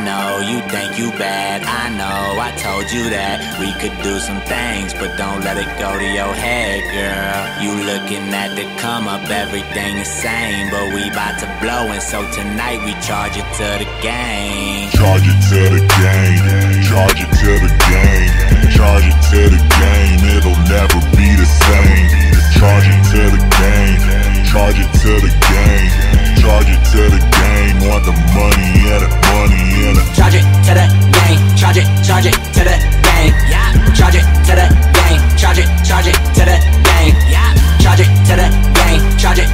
know you think you bad, I know I told you that we could do some things, but don't let it go to your head, girl. You looking at the come up, everything the same, but we bout to blow, and so tonight we charge it to the game. Charge it to the game, charge it to the game, charge it to the game, it'll never be the same. Charge it to the game, charge it to the game, charge it to the game, want the money and the money and the. Charge it to the game, charge it to the game, yeah. Charge it to the game, charge it to the game, yeah. Charge it to the game, charge it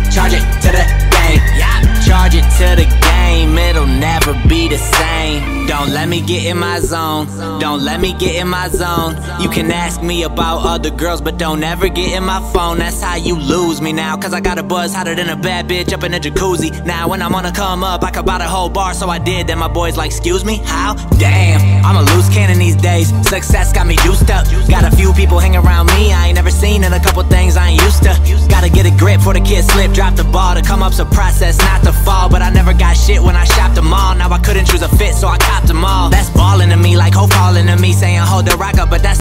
to the game, yeah. Charge it to the game, it'll never be the same. Don't let me get in my zone, don't let me get in my zone. You can ask me about other girls, but don't ever get in my phone. That's how you lose me now, cause I got a buzz hotter than a bad bitch up in a jacuzzi. Now when I'm on a come up, I could buy the whole bar, so I did. Then my boys like, excuse me, how? Damn, I'm a loose cannon these days. Success got me juiced up. Got a few people hang around me I ain't never seen, and a couple things I ain't used to. Gotta get a grip for the kid slip, drop the ball. To come up's a process, not to fall. But I never got shit when I shopped them all. Now I couldn't choose a fit, so I copped them all. That's ballin' to me, like Ho falling to me, saying hold the rock up, but that's